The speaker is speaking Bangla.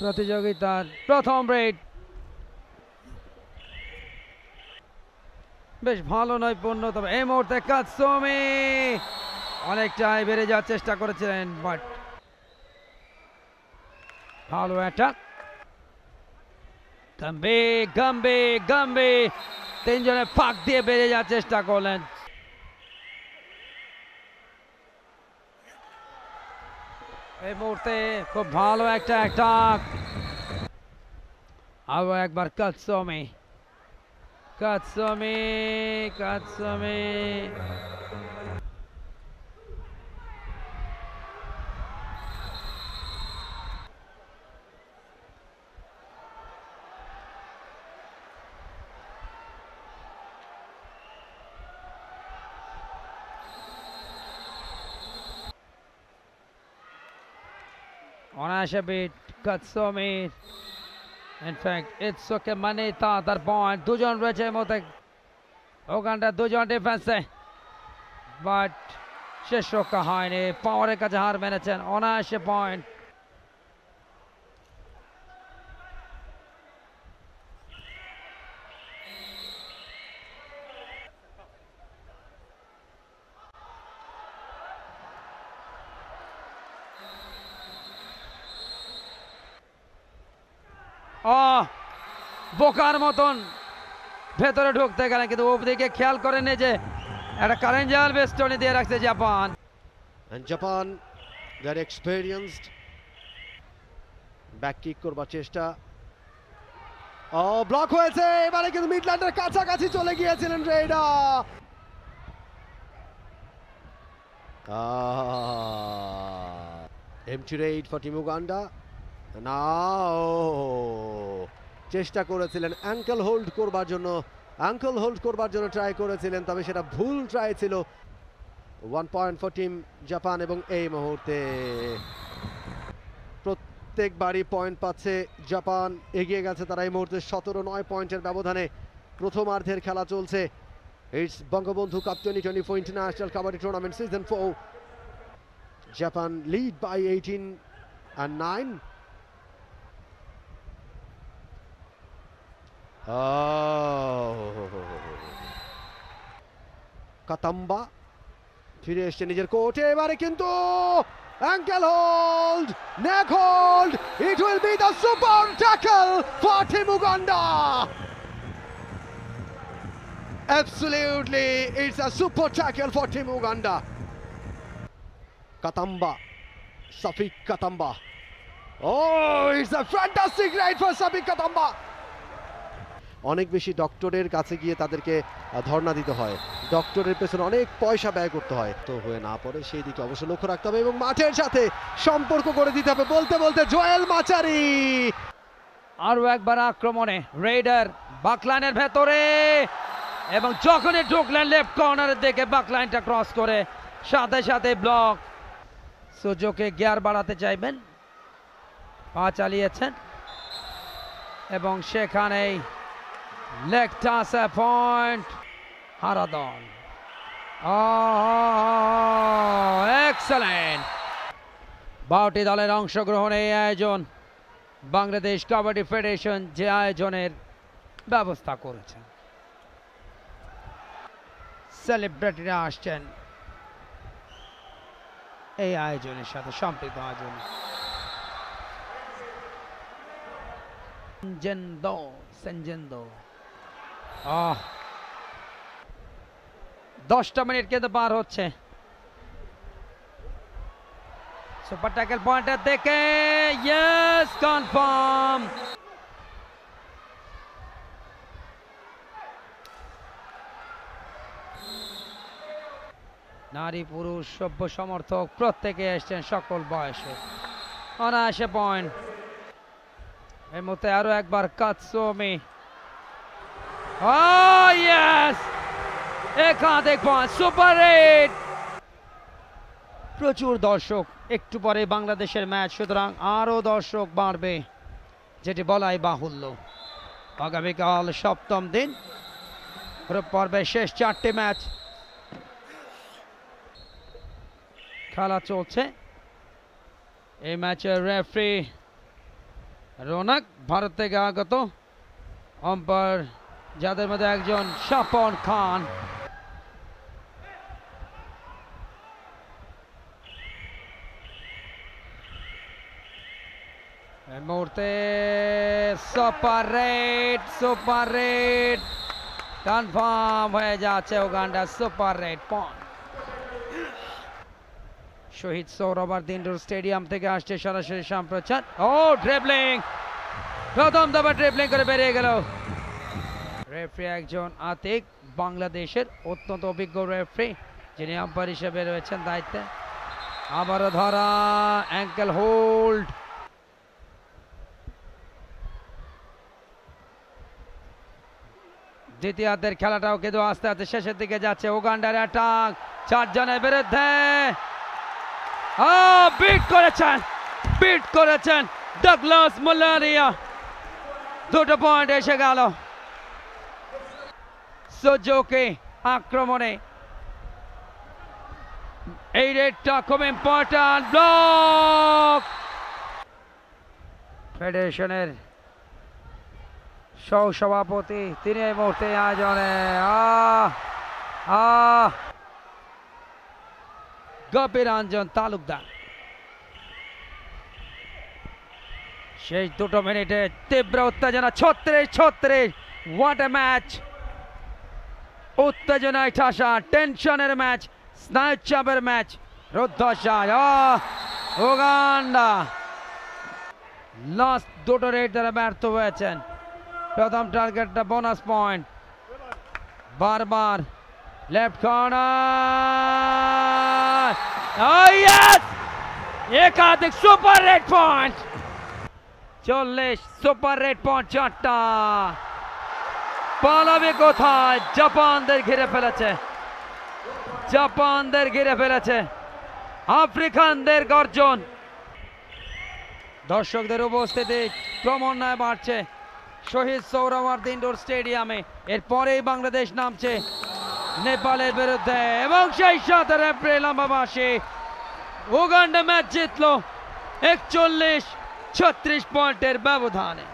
প্রতিযোগিতার প্রথম রেড। বেশ ভালো নৈপুণ্য, তবে এই মুহূর্তে কাতসুমি অনেকটাই বেড়ে যাওয়ার চেষ্টা করেছিলেন, বাট ভালো অ্যাটাক। গাম্বি তিনজনের ফাঁক দিয়ে বেড়ে যাওয়ার চেষ্টা করলেন। এই মুহূর্তে খুব ভালো একটা অ্যাটাক। আরো একবার কাতসুমি। অনায়াসে বিট কাতসুমি। ইনফ্যাক্ট ইটসুকে মানিতা তার পয়েন্ট। দুজন রয়েছে এর মধ্যে, ওখানটা দুজন ডিফেন্সে, বাট শেষ রক্ষা হয়নি। পাওয়ারের কাছে হার মেনেছেন। অনায়াসে পয়েন্ট। বোকার মতন ভেতরে ঢুকতে গেলেন, কিন্তু ওদিকে খেয়াল করেনি যে একটা কারেন্ট জাল বেস্টনি দিয়ে রাখছে Japan. And Japan, they're experienced. Back kick করবার চেষ্টা, ব্লক হয়েছে। এবারে কিন্তু মিডল্যান্ডের কাছাকাছি চলে গিয়েছিলেন রেইডা। Empty raid for team Uganda. Now চেষ্টা করেছিলেন অ্যাঙ্কেল হোল্ড করবার জন্য ট্রাই করেছিলেন, তবে সেটা ভুল ট্রাই ছিল। 1 পয়েন্ট ফর টিম জাপান, এবং এই মুহূর্তে প্রত্যেকবারই পয়েন্ট পাচ্ছে জাপান। এগিয়ে গেছে তারা এই মুহূর্তে 17-9 পয়েন্টের ব্যবধানে। প্রথমার্ধের খেলা চলছে। It's Bangabandhu cup 2024 international kabaddi tournament season 4। Japan lead by 18-9। কাতাম্বা ফিরে এসছে নিজের কোর্টে। এবারে কিন্তু ankle hold, neck hold. It will be the super tackle for Team Uganda. Absolutely, it's a super tackle for Team Uganda. Katamba, Safik Katamba. Oh, it's a fantastic ride for Safik Katamba. অনেক বেশি ডক্টরের কাছে গিয়ে তাদেরকে ধর্ণা দিতে হয়, ডক্টরের পেছনে অনেক পয়সা ব্যয় করতে হয়, তো হয়ে না পড়ে সেই দিকে অবশ্য লক্ষ্য রাখতে হবে এবং মাঠের সাথে সম্পর্ক করে দিতে হবে। বলতে বলতে জোয়েল মাচারি আরো একবার আক্রমণে রেইডার বাকলাইনের ভেতরে, এবং যখনই ঢুকলেন লেফট কর্নারের দিকে বাকলাইনটা ক্রস করে সাথে সাথে ব্লক। সুজোকে গিয়ার বাড়াতে চাইবেন, পা চালিয়েছেন এবং সেখানেই লেগ টাসে পয়েন্ট হারাদন। এক্সেলেন্ট। 12টি দলের অংশগ্রহণে এই আয়োজন বাংলাদেশ কাবাডি ফেডারেশন যে আয়োজনের ব্যবস্থা করেছেন। সেলিব্রিটিরা আসছেন এই আয়োজনের সাথে সম্পৃক্ত আয়োজন। সেনজেন্দো 10টা মিনিট কিন্তু পার হচ্ছে। সুপার ট্যাকল পয়েন্টের দেখে ইয়েস কনফার্ম। নারী পুরুষ সভ্য সমর্থক প্রত্যেকে এসছেন, সকল বয়সে। অনায়াসে পয়েন্ট। এর মধ্যে আরো একবার কাতসুমি। ইয়েস, একাধিক পয়েন্ট, সুপার হিট। প্রচুর দর্শক, একটু পরে বাংলাদেশের ম্যাচ, সুতরাং আরো দর্শক বাড়বে, যেটি বলাই বাহুল্য। আগামীকাল 7ম দিন, গ্রুপ পর্বের শেষ 4টি ম্যাচ খেলা চলছে। এই ম্যাচের রেফারি রৌনক ভারত থেকে আগত আম্পায়ার, যাদের মধ্যে একজন স্বপন খান। এই মুহূর্তে সুপার রেড কনফার্ম হয়ে যাচ্ছে Uganda super red point. Shaheed Suhrawardy indoor stadium থেকে আসছে সরাসরি সম্প্রচার। ও ড্রিবলিং, প্রথম দফা ড্রিবলিং করে বেরিয়ে গেল। রেফারি একজন আতিক, বাংলাদেশের অত্যন্ত অভিজ্ঞ রেফারি, যিনি আম্পায়ার হিসেবে রয়েছেন দায়িত্বে। আবারও ধরা, অ্যাঙ্কেল হোল্ড। দ্বিতীয়ার্ধের খেলাটাও কিন্তু আস্তে আস্তে শেষের দিকে যাচ্ছে। উগান্ডার অ্যাটাক 4 জনের বিরুদ্ধে। বিট করেছেন ডাগলাস মুলারিয়া। 2টো পয়েন্ট এসে গেল সুজুকি আক্রমণে। এই রেডটা খুব ইম্পর্টেন্ট। ব্লক ফেডারেশনের সহসভাপতি, তিনি এই মুহূর্তে আয়োজনে গোপীরঞ্জন তালুকদার। শেষ 2টো মিনিটে তীব্র উত্তেজনা, 36-36। What a match! উত্তেজনায় ঠাসা, টেনশনের ম্যাচ, স্নায়ু চাপের ম্যাচ, রুদ্ধশ্বাস। উগান্ডা লাস্ট 2টো রেড দ্বারা ব্যর্থ হয়েছেন। প্রথম টার্গেটটা বোনাস পয়েন্ট। বারবার লেফট কর্নার, একাধিক super red point. 40 super red point 4টা। পালাবে কোথায়? জাপানদের ঘিরে ফেলেছে। আফ্রিকানদের গর্জন। দর্শকদের উপস্থিতি ক্রমান্বয়ে বাড়ছে শহীদ সোহরাওয়ার্দী ইনডোর স্টেডিয়ামে। এরপরেই বাংলাদেশ নামছে নেপালের বিরুদ্ধে, এবং সেই সাথে রেফারি লম্বাবাসী। উগান্ডা ম্যাচ জিতলো 41-36 পয়েন্টের ব্যবধানে।